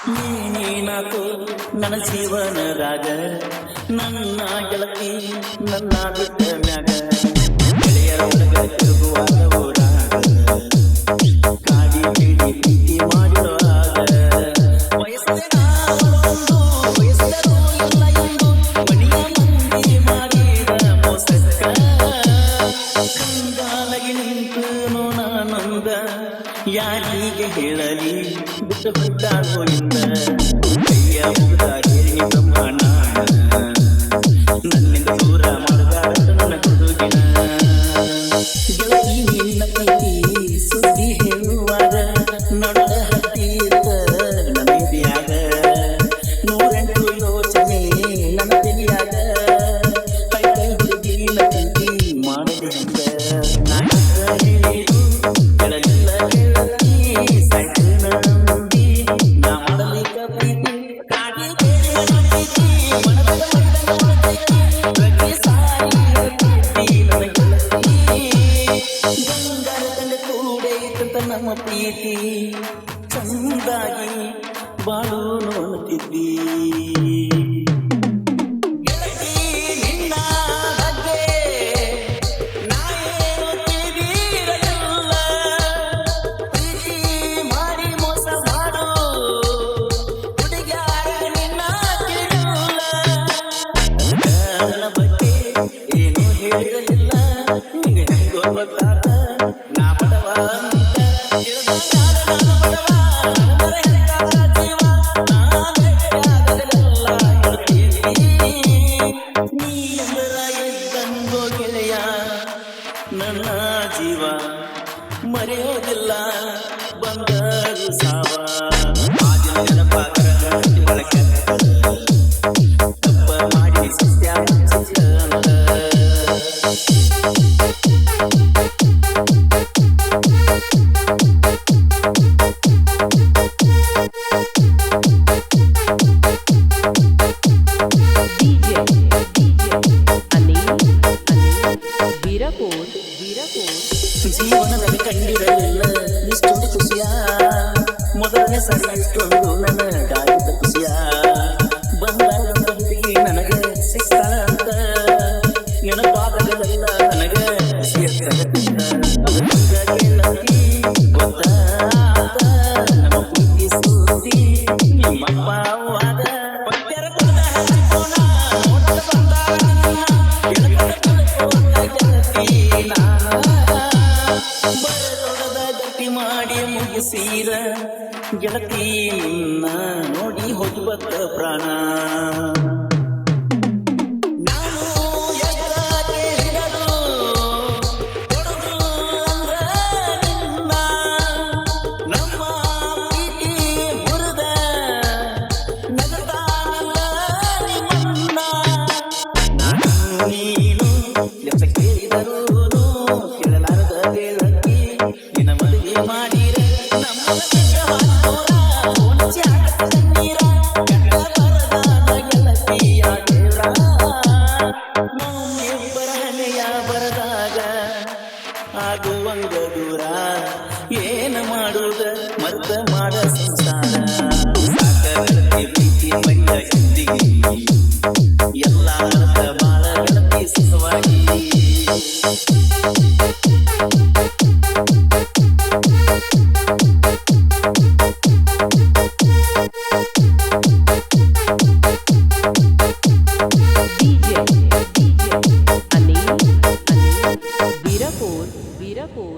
ನೀನಾತು ನನ್ನ ಜೀವನದಾಗ ನನ್ನ ಗೆಳತಿ ನನ್ನ ಬಿಟ್ಟ ಮ್ಯಾಗ ಗೆಳೆಯರ ಒಳಗಡೆ ತಿರುಗುವಾಗ ಓಡಾಗ ಕಾಡಿ ಬೀಡಿ ಪ್ರೀತಿ ಮಾಡಿರುವಾಗ ವಯಸ್ಸೇನೋ ಇಲ್ಲ ಎಂದು ಮನೆಯ ಮಂದಿ ಮಾಡಿದ ಮೋಸಕ್ಕ ಕಂಗಾಲಾಗಿ ನಿಂತು ನಾನೊಂದ ಯಾರಿಗೆ ಹೇಳಲಿ ಬಿಟ್ಟು ಹೊತ್ತಾಗೋಯಿಂದ ಕೈಯ ಮುಗ್ದ ಹೇಳಿ ಬ್ರಹ್ಮಣ ನನ್ನಿಂದ ದೂರ ಮಾಡಬಾರ ನನ್ನ ಹುಡುಗಿನ ಗೆಳತಿ ನಿನ್ನ ಪ್ರೀತಿ ಸುದ್ದಿ ಹೇಳುವಾಗ ನೊಡ ಹತ್ತಿತ್ತ ನನಗಿದ್ಯಾಗ 108 ಯೋಚನೆ ನನ್ನ ತಿಳಿಯಾಗ ಕೈ ಹುಡುಗಿನ ಪ್ರೀತಿ ಮಾಡದೆ ನಮ್ಮ ಪ್ರೀತಿ ಚಂದಾಗಿ ಬಾಳು ನೋಡುತ್ತಿದ್ದಿ ಗೆಳತಿ ನಿನ್ನ ಬಗ್ಗೆ ನಾಯೇನು ತಿಳಿದಿರಲಿಲ್ಲ ಪ್ರೀತಿ ಮಾಡಿ ಮೋಸ ಮಾಡು ಹುಡುಗ್ಯಾರ ನಿನ್ನ ತಿಳಿಲ್ಲ ನನ್ನ ಬಗ್ಗೆ ಏನು ಹೇಳಿರಲಿಲ್ಲ ನಿಂಗೆ ಹೆಂಗೋ ಗೊತ್ತಾತ ನಾ ಬಡವ ನನ್ನ ಜೀವ ಮರೆಯೋದಿಲ್ಲ ಬಂದರು ಸಾವ ಆದಿನ ನೆನಪಾಗರ ಬಳಕೆ ತಪ್ಪ ಮಾಡಿ ಸತ್ಯ ಅಂತ ಜೀವನದಲ್ಲಿ ಕಂಡಿರಲಿಲ್ಲ ಇಷ್ಟೊಂದು ಖುಷಿಯ ಮೊದಲನೇ ಸರಿ ಇಷ್ಟೊಂದು ನನಗಾಗಿದ್ದ ಖುಷಿಯ ಬಂದಾಗ ಹುಡುಗಿ ನನಗೆ ಸಿಕ್ತಾಳ ಅಂತ ನೆನಪಾಗಲಿಲ್ಲ ನನಗೆ ಗೊತ್ತಾತ ನಮ್ಮ ಪ್ರೀತಿ ಸುದ್ದಿ ನಿಮ್ಮಪ್ಪ ಅವ್ವಾಗ ಮಾಡಿ ಮುಗಿಸಿದ ಗೆಳತಿ ನಿನ್ನ ನೋಡಿ ಹೋಗಿ ಬತ್ತ ಪ್ರಾಣ ನಾನು ಎದುರಾಗೆ ಹಿಡಲು ಕೊಡದು ಅಂದ್ರ ನಿನ್ನ ನಮ್ಮ ಪ್ರೀತಿ ಮುರಿದ ನಗತಾನಲ್ಲ ನಿಮ್ಮನ್ನ ನಾನು ನೀನು ಎತ್ತ ಕೇಳಿದರು ಕೇಳಲಾರದ ಗೆಳತಿ ನಿನ್ನ ಮದುವೆ ಮಾಡಿರ ನಮ್ಮ ಬರದಾಗ ಆಗುವಂಗ ದೂರ ಏನ ಮಾಡುದ ಮತ್ತ ಮಾಡ ಸಂಸಾರ ಪ್ರೀತಿ ಮೈಯ ಹಿಂದಿಗೆ ಎಲ್ಲ ಬಾಳ ಗೆಳತಿ ಸುಖವಾಗಿ वीरपुर